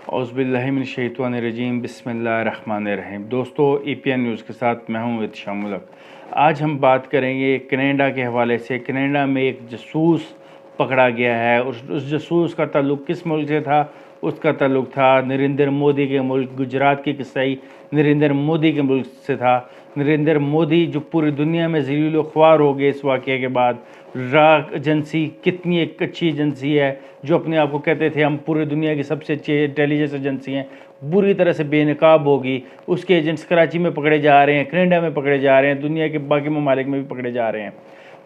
औज़ुबिल्लाहिमिनश्शैतानिर्रजीम बिस्मिल्लाहिर्रहमानिर्रहीम। दोस्तों, EPN news के साथ मैं हूँ इत्शाम मुल्क। आज हम बात करेंगे कनाडा के हवाले से। कनाडा में एक जासूस पकड़ा गया है। उस जासूस का ताल्लुक़ किस मुल्क से था? उसका ताल्लुक़ था नरेंद्र मोदी के मुल्क, गुजरात की किस्साई नरेंद्र मोदी के मुल्क से था। नरेंद्र मोदी जो पूरी दुनिया में ज़लील ख्वार हो गए इस वाक़े के बाद। रा एजेंसी कितनी एक अच्छी एजेंसी है, जो अपने आप को कहते थे हम पूरी दुनिया की सबसे अच्छी इंटेलिजेंस एजेंसी हैं, बुरी तरह से बेनकाब होगी। उसके एजेंट्स कराची में पकड़े जा रहे हैं, कनाडा में पकड़े जा रहे हैं, दुनिया के बाकी ममालिक में भी पकड़े जा रहे हैं।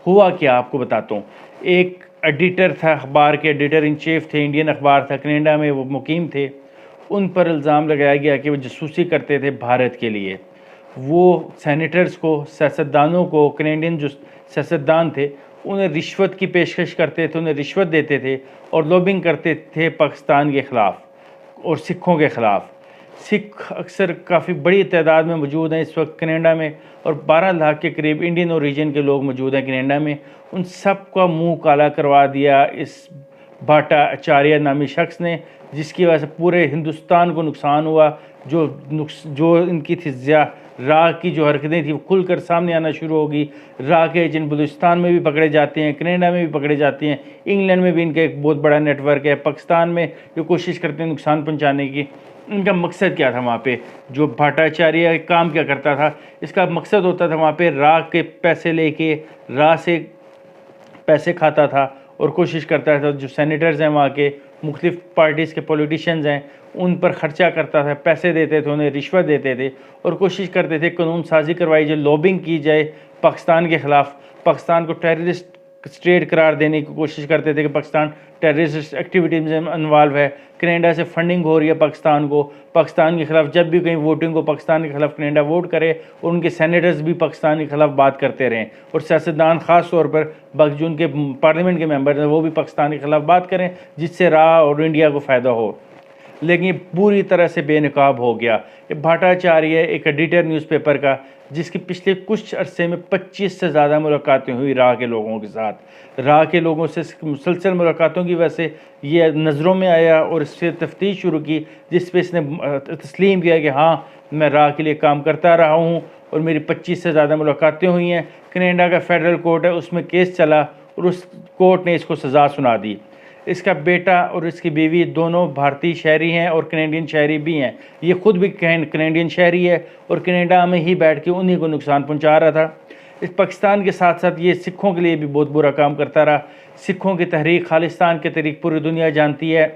हुआ क्या आपको बताता हूँ। एक एडिटर था, अखबार के एडिटर इन चीफ थे, इंडियन अखबार था, कनाडा में वो मुकीम थे। उन पर इल्ज़ाम लगाया गया कि वो जासूसी करते थे भारत के लिए। वो सेनेटर्स को, सियासतदानों को, कनेडियन जो सियासतदान थे उन्हें रिश्वत की पेशकश करते थे, उन्हें रिश्वत देते थे और लॉबिंग करते थे पाकिस्तान के ख़िलाफ़ और सिखों के ख़िलाफ़। सिख अक्सर काफ़ी बड़ी तादाद में मौजूद हैं इस वक्त कनाडा में, और 12 लाख के करीब इंडियन ओरिजिन के लोग मौजूद हैं कनाडा में। उन सब का मुँह काला करवा दिया इस भट्टाचार्य नामी शख्स ने, जिसकी वजह से पूरे हिंदुस्तान को नुकसान हुआ। जो इनकी थी रा की जो हरकतें थी वो खुलकर सामने आना शुरू होगी। रा के एजेंट बलूचिस्तान में भी पकड़े जाते हैं, कनाडा में भी पकड़े जाते हैं, इंग्लैंड में भी इनका एक बहुत बड़ा नेटवर्क है, पाकिस्तान में जो कोशिश करते हैं नुकसान पहुंचाने की। इनका मकसद क्या था वहाँ पे? जो भट्टाचार्य काम क्या करता था, इसका मकसद होता था वहाँ पे रा के पैसे लेके रा से पैसे खाता था और कोशिश करता था जो सेनेटर्स हैं वहाँ के, मुख्तलिफ पार्टीज़ के पॉलिटिशियंस हैं, उन पर ख़र्चा करता था, पैसे देते थे, उन्हें रिश्वत देते थे और कोशिश करते थे कानून साजी करवाई जाए, लॉबिंग की जाए पाकिस्तान के ख़िलाफ़। पाकिस्तान को टेररिस्ट स्टेट करार देने की कोशिश करते थे कि पाकिस्तान टेररिस्ट एक्टिविटीज़ में इन्वॉल्व है। कनाडा से फंडिंग हो रही है पाकिस्तान को। पाकिस्तान के ख़िलाफ़ जब भी कहीं वोटिंग हो, पाकिस्तान के ख़िलाफ़ कनाडा वोट करे और उनके सेनेटर्स भी पाकिस्तान के ख़िलाफ़ बात करते रहें, और सियासतदान ख़ास तौर पर जो उनके पार्लियामेंट के मेंबर हैं वो भी पाकिस्तान के ख़िलाफ़ बात करें, जिससे रा और इंडिया को फ़ायदा हो। लेकिन ये पूरी तरह से बेनकाब हो गया। ये भट्टाचार्य एक एडिटर न्यूज़पेपर का, जिसकी पिछले कुछ अरसे में 25 से ज़्यादा मुलाकातें हुई रा के लोगों के साथ। रा के लोगों से मुसलसल मुलाकातों की वजह से ये नज़रों में आया और इससे तफ्तीश शुरू की, जिस पे इसने तस्लीम किया कि हाँ, मैं रा के लिए काम करता रहा हूँ और मेरी 25 से ज़्यादा मुलाकातें हुई हैं। कनाडा का फेडरल कोर्ट है, उसमें केस चला और उस कोर्ट ने इसको सज़ा सुना दी। इसका बेटा और इसकी बीवी दोनों भारतीय शहरी हैं और कनेडियन शहरी भी हैं। ये ख़ुद भी कनेडियन शहरी है और कनाडा में ही बैठ के उन्हीं को नुकसान पहुंचा रहा था। इस पाकिस्तान के साथ साथ ये सिखों के लिए भी बहुत बुरा काम करता रहा। सिखों की तहरीक, खालिस्तान की तहरीक पूरी दुनिया जानती है।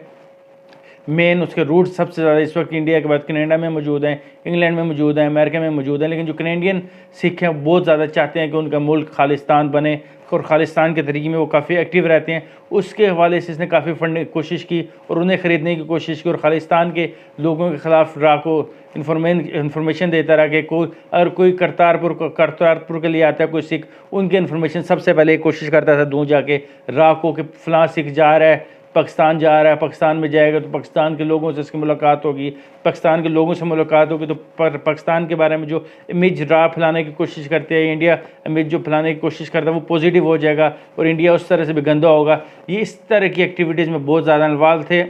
मेन उसके रूट सबसे ज़्यादा इस वक्त इंडिया के बाद कनाडा में मौजूद हैं, इंग्लैंड में मौजूद हैं, अमेरिका में मौजूद हैं। लेकिन जो कनेडियन सिख हैं बहुत ज़्यादा चाहते हैं कि उनका मुल्क खालिस्तान बने और खालिस्तान के तरीके में वो काफ़ी एक्टिव रहते हैं। उसके हवाले से इसने काफ़ी फंड कोशिश की और उन्हें ख़रीदने की कोशिश की और खालिस्तान के लोगों के ख़िलाफ़ रा को इन्फॉर्मेशन देता रहा कि अगर कोई करतारपुर के लिए आता है कोई सिख, उनकी इन्फॉर्मेशन सबसे पहले कोशिश करता था दूँ जाके रा को कि फ़लाँ सिख जा रहा है, पाकिस्तान जा रहा है, पाकिस्तान में जाएगा तो पाकिस्तान के लोगों से इसकी मुलाकात होगी, पाकिस्तान के लोगों से मुलाकात होगी तो पाकिस्तान के बारे में जो इमेज रा फैलाने की कोशिश करते हैं, इंडिया इमेज जो फैलाने की कोशिश करता है वो पॉजिटिव हो जाएगा और इंडिया उस तरह से भी गंदा होगा। ये इस तरह की एक्टिविटीज़ में बहुत ज़्यादा इन्वॉल्व थे।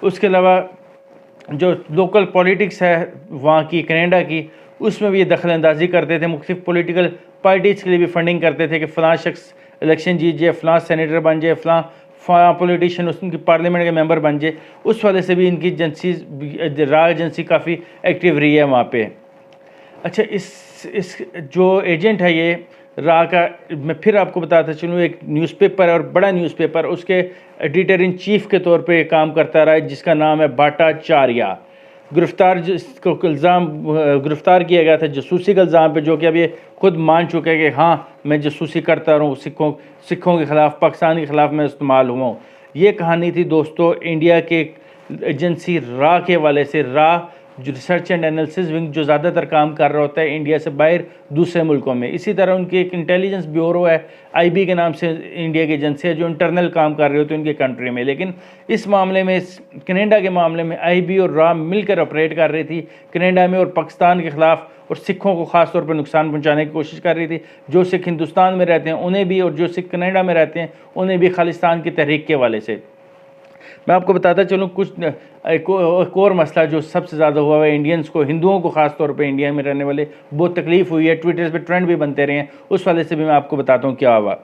उसके अलावा जो लोकल पॉलिटिक्स है वहाँ की, कनाडा की, उसमें भी ये दखल अंदाजी करते थे। मुख्तलिफ पॉलिटिकल पार्टीज़ के लिए भी फंडिंग करते थे कि फ़लाँ शख्स इलेक्शन जीत जाए, फ़लाँ सेनेटर बन जाए, फ़लाँ पॉलिटिशियन उनकी पार्लियामेंट के मेंबर बन जाए। उस वजह से भी इनकी एजेंसी, रा एजेंसी काफ़ी एक्टिव रही है वहाँ पे। अच्छा, इस जो एजेंट है ये रा का, मैं फिर आपको बताता चलूँ, एक न्यूज़पेपर है और बड़ा न्यूज़पेपर, उसके एडिटर इन चीफ के तौर पे काम करता रहा है, जिसका नाम है भट्टाचार्य। जिसको गिरफ़्तार किया गया था जासूसी का इल्ज़ाम पे, जो कि अब ये खुद मान चुका है कि हाँ, मैं जासूसी करता रहूँ, सिखों के ख़िलाफ़, पाकिस्तान के ख़िलाफ़ मैं इस्तेमाल हुआ हूँ। ये कहानी थी दोस्तों इंडिया के एजेंसी रा के हवाले से। रा जो रिसर्च एंड एनालिसिस विंग जो ज़्यादातर काम कर रहा होता है इंडिया से बाहर दूसरे मुल्कों में। इसी तरह उनकी एक इंटेलिजेंस ब्यूरो है, IB के नाम से इंडिया की एजेंसी है, जो इंटरनल काम कर रही होती है उनकी कंट्री में। लेकिन इस मामले में, कनाडा के मामले में IB और रा मिलकर ऑपरेट कर रही थी कनाडा में और पाकिस्तान के ख़िलाफ़ और सिखों को ख़ास तौर पर नुकसान पहुँचाने की कोशिश कर रही थी। जो सिख हिंदुस्तान में रहते हैं उन्हें भी और जो सिख कनाडा में रहते हैं उन्हें भी खालिस्तान की तहरीक के हवाले से। मैं आपको बताता चलूँ कुछ एक और मसला जो सबसे ज़्यादा हुआ है इंडियंस को, हिंदुओं को ख़ास तौर पे इंडिया में रहने वाले बहुत तकलीफ़ हुई है, ट्विटर पे ट्रेंड भी बनते रहे हैं, उस वाले से भी मैं आपको बताता हूँ क्या हुआ।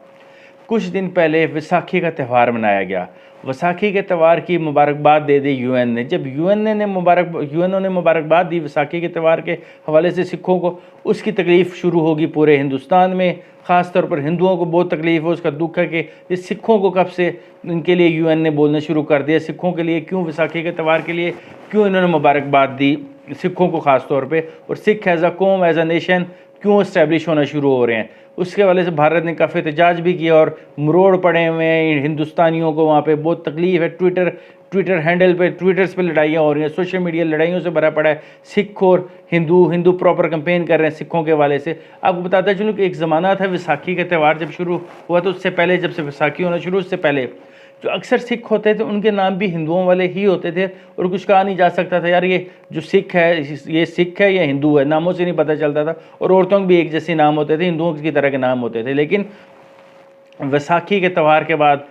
कुछ दिन पहले वैसाखी का त्यौहार मनाया गया। वैसाखी के त्यौहार की मुबारकबाद दे दी यूएन ने। जब यूएनओ ने मुबारकबाद दी वैसाखी के त्यौहार के हवाले से सिखों को, उसकी तकलीफ़ शुरू होगी पूरे हिंदुस्तान में, ख़ास तौर पर हिंदुओं को बहुत तकलीफ़ है। उसका दुख है कि इस सिखों को कब से इनके लिए यूएन ने बोलना शुरू कर दिया, सिखों के लिए क्यों, वैसाखी के त्यौहार के लिए क्यों इन्होंने मुबारकबाद दी सिखों को ख़ास तौर पर, और सिख एज़ अ कौम, एज़ अ नेशन क्यों इस्टेब्लिश होना शुरू हो रहे हैं। उसके हवाले से भारत ने काफ़ी एहतजाज भी किया और मरोड़ पड़े हुए हैं हिंदुस्तानियों को, वहाँ पे बहुत तकलीफ़ है। ट्विटर हैंडल पे, ट्विटर्स पे लड़ाइयाँ हो रही हैं, सोशल मीडिया लड़ाइयों से भरा पड़ा है। सिख और हिंदू प्रॉपर कैंपेन कर रहे हैं सिखों के हवाले से। आपको बताता चलूँ कि एक ज़माना था वैसाखी का त्यौहार जब शुरू हुआ तो उससे पहले, जब से वैसाखी होना शुरू, उससे पहले जो अक्सर सिख होते थे उनके नाम भी हिंदुओं वाले ही होते थे, और कुछ कहा नहीं जा सकता था यार ये जो सिख है ये सिख है या हिंदू है, नामों से नहीं पता चलता था। और औरतों के भी एक जैसे नाम होते थे, हिंदुओं की तरह के नाम होते थे। लेकिन वैसाखी के त्यौहार के बाद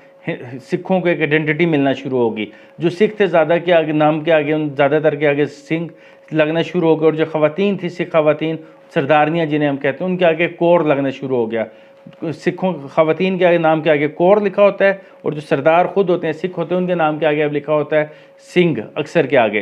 सिखों को एक आइडेंटिटी मिलना शुरू होगी। जो सिख थे ज़्यादा के आगे, नाम के आगे, उन ज़्यादातर के आगे सिंह लगना शुरू हो गया, और जो ख़वातीन थी, सिख ख़वातीन, सरदारनियाँ जिन्हें हम कहते हैं, उनके आगे कौर लगना शुरू हो गया। सिखों ख़वातीन के आगे, नाम के आगे कौर लिखा होता है, और जो सरदार खुद होते हैं, सिख होते हैं, उनके नाम के आगे अब लिखा होता है सिंह अक्सर के आगे।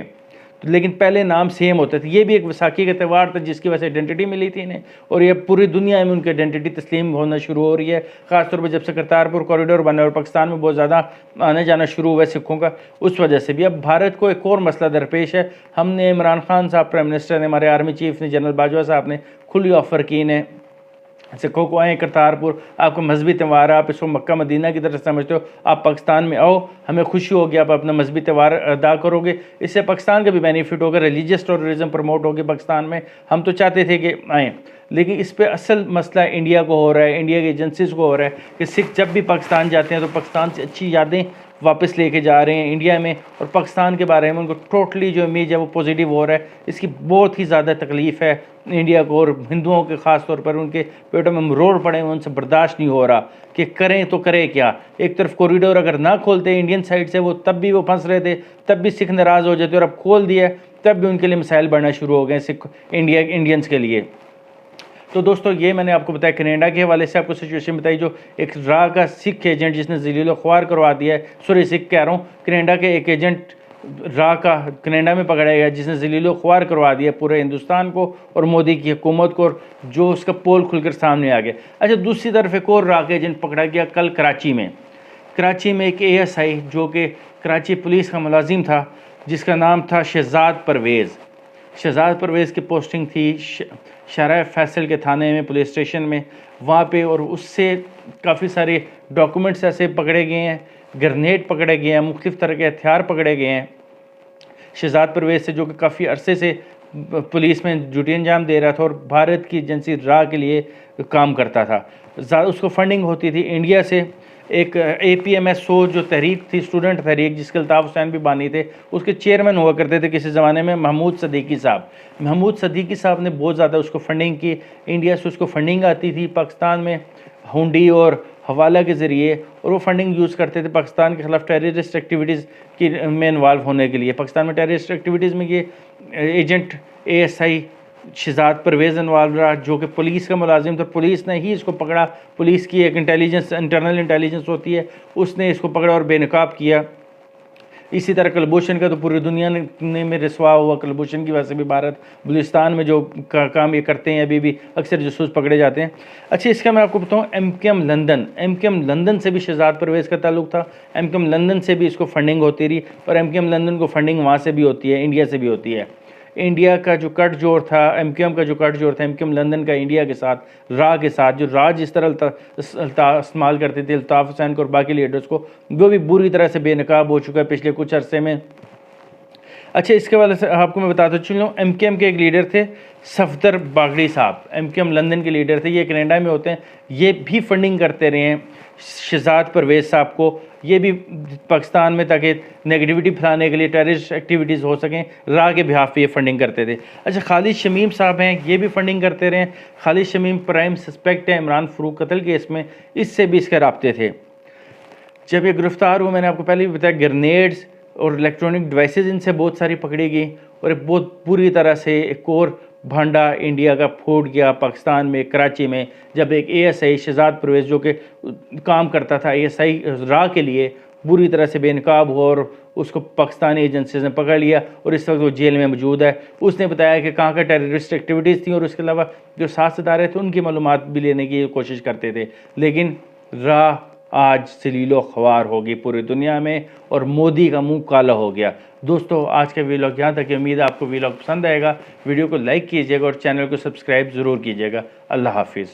तो लेकिन पहले नाम सेम होते थे। ये भी एक वैसाखी का त्यौहार था जिसकी वजह से आइडेंटिटी मिली थी इन्हें, और ये पूरी दुनिया में उनकी आइडेंटिटी तस्लीम होना शुरू हो रही है। ख़ासतौर पर जब से करतारपुर कॉरिडोर बना और पाकिस्तान में बहुत ज़्यादा आने जाना शुरू हुआ है सिखों का, उस वजह से भी अब भारत को एक और मसला दरपेश है। हमने इमरान खान साहब प्राइम मिनिस्टर ने, हमारे आर्मी चीफ ने, जनरल बाजवा साहब ने खुली ऑफ़र की इन्हें, सिखों को आए करतारपुर, आपका मजहबी त्यौहार है, आप इसको मक्का मदीना की तरह समझते हो, आप पाकिस्तान में आओ, हमें खुशी होगी, आप अपना मजहबी त्यौहार अदा करोगे, इससे पाकिस्तान का भी बेनिफिट होगा, रिलीजियस टूरिज़म प्रमोट होगी पाकिस्तान में। हम तो चाहते थे कि आएँ, लेकिन इस पर असल मसला इंडिया को हो रहा है, इंडिया की एजेंसीज़ को हो रहा है कि सिख जब भी पाकिस्तान जाते हैं तो पाकिस्तान से अच्छी यादें वापस लेके जा रहे हैं इंडिया में, और पाकिस्तान के बारे में उनको टोटली जो इमेज है वो पॉजिटिव हो रहा है। इसकी बहुत ही ज़्यादा तकलीफ़ है इंडिया को, और हिंदुओं के ख़ास तौर पर उनके पेटों में मरोड़ पड़े हैं, उनसे बर्दाश्त नहीं हो रहा कि करें तो करें क्या। एक तरफ कॉरिडोर अगर ना खोलते इंडियन साइड से, वो तब भी वो फंस रहे थे, तब भी सिख नाराज़ हो जाते, और अब खोल दिया तब भी उनके लिए मसाइल बढ़ना शुरू हो गए सिख इंडियंस के लिए। तो दोस्तों ये मैंने आपको बताया कनाडा के हवाले से आपको सिचुएशन बताई, जो एक रा का सिख एजेंट जिसने ज़लील ख्वार करवा दिया है, सॉरी सिख कह रहा हूँ, कनाडा के एक एजेंट रा का कनाडा में पकड़ा गया जिसने ज़लील ख्वार करवा दिया पूरे हिंदुस्तान को और मोदी की हुकूमत को, और जो उसका पोल खुलकर सामने आ गया। अच्छा, दूसरी तरफ एक और रा का एजेंट पकड़ा गया कल कराची में। कराची में एक ASI जो कि कराची पुलिस का मुलाजिम था, जिसका नाम था शहजाद परवेज़। शहजाद परवेज़ की पोस्टिंग थी शाहराह फैसल के थाने में, पुलिस स्टेशन में, वहाँ पे, और उससे काफ़ी सारे डॉक्यूमेंट्स ऐसे पकड़े गए हैं, ग्रेनेड पकड़े गए हैं, मुख्तलिफ़ तरह के हथियार पकड़े गए हैं शहजाद परवेज़ से, जो कि काफ़ी अरसे से पुलिस में ड्यूटी अंजाम दे रहा था और भारत की एजेंसी रा के लिए काम करता था। उसको फंडिंग होती थी इंडिया से। एक APMSO जो तहरीक थी, स्टूडेंट तहरीक, जिसके अल्ताफ़ हुसैन भी बानी थे, उसके चेयरमैन हुआ करते थे किसी ज़माने में महमूद सदीकी साहब। महमूद सदीकी साहब ने बहुत ज़्यादा उसको फंडिंग की, इंडिया से उसको फंडिंग आती थी पाकिस्तान में हुंडी और हवाला के ज़रिए, और वो फंडिंग यूज़ करते थे पाकिस्तान के ख़िलाफ़ टेररिस्ट एक्टिविटीज़ की में इन्वॉल्व होने के लिए। पाकिस्तान में टेररिस्ट एक्टिविटीज़ में ये agent ASI Shahzad Parvez involve रहा, जो कि पुलिस का मुलाजिम था। पुलिस ने ही इसको पकड़ा, पुलिस की एक इंटेलिजेंस, इंटरनल इंटेलिजेंस होती है, उसने इसको पकड़ा और बेनकाब किया। इसी तरह कुलभूषण का तो पूरी दुनिया ने में रसवा हुआ। कुलभूषण की वजह से भी भारत बलूचिस्तान में जो काम ये करते हैं अभी भी अक्सर जासूस पकड़े जाते हैं। अच्छा, इसका मैं आपको बताऊँ, MKM लंदन से भी शहजाद परवेज़ का ताल्लुक था। MKM लंदन से भी इसको फंडिंग होती रही, और MKM लंदन को फंडिंग वहाँ से भी होती है, इंडिया से भी होती है। इंडिया का जो कट जोड़ था, MKM का जो कट जोड़ था MKM लंदन का इंडिया के साथ, रा के साथ, जो रा जिस तरह इस्तेमाल करते थे अल्ताफ़ हुसैन को और बाकी लीडर्स को, वो भी बुरी तरह से बेनकाब हो चुका है पिछले कुछ अरसे में। अच्छा, इसके वाले से आपको मैं बताता चलूँ, MKM के एक लीडर थे सफदर बागड़ी साहब, MKM लंदन के लीडर थे, ये कनाडा में होते हैं, ये भी फंडिंग करते रहे हैं शहजाद परवेज़ साहब को, ये भी पाकिस्तान में ताकि नेगेटिविटी फैलाने के लिए, टेररिस्ट एक्टिविटीज़ हो सकें, रा के बिहाफ पे ये फंडिंग करते थे। अच्छा, खालिद शमीम साहब हैं, ये भी फंडिंग करते रहे। खालिद शमीम प्राइम सस्पेक्ट है इमरान फ़ारूक कत्ल केस में, इससे भी इसके राब्ते थे। जब ये गिरफ़्तार हुए, मैंने आपको पहले भी बताया, ग्रेनेड्स, और इलेक्ट्रॉनिक डिवाइसेस इनसे बहुत सारी पकड़ी गई और एक बहुत बुरी तरह से एक और भांडा इंडिया का फूट गया पाकिस्तान में, कराची में, जब एक ASI शहजाद परवेज़ जो कि काम करता था ASI रा के लिए, बुरी तरह से बेनकाब हुआ और उसको पाकिस्तानी एजेंसीज ने पकड़ लिया और इस वक्त वो जेल में मौजूद है। उसने बताया कि कहाँ का टेररिस्ट एक्टिविटीज़ थी और उसके अलावा जो 7 सितारे थे उनकी मालूमात भी लेने की कोशिश करते थे, लेकिन राह आज सलीलो ख्वार होगी पूरी दुनिया में और मोदी का मुंह काला हो गया। दोस्तों आज का वीलॉग यहाँ तक, उम्मीद है आपको वीलॉग पसंद आएगा। वीडियो को लाइक कीजिएगा और चैनल को सब्सक्राइब ज़रूर कीजिएगा। अल्लाह हाफिज़।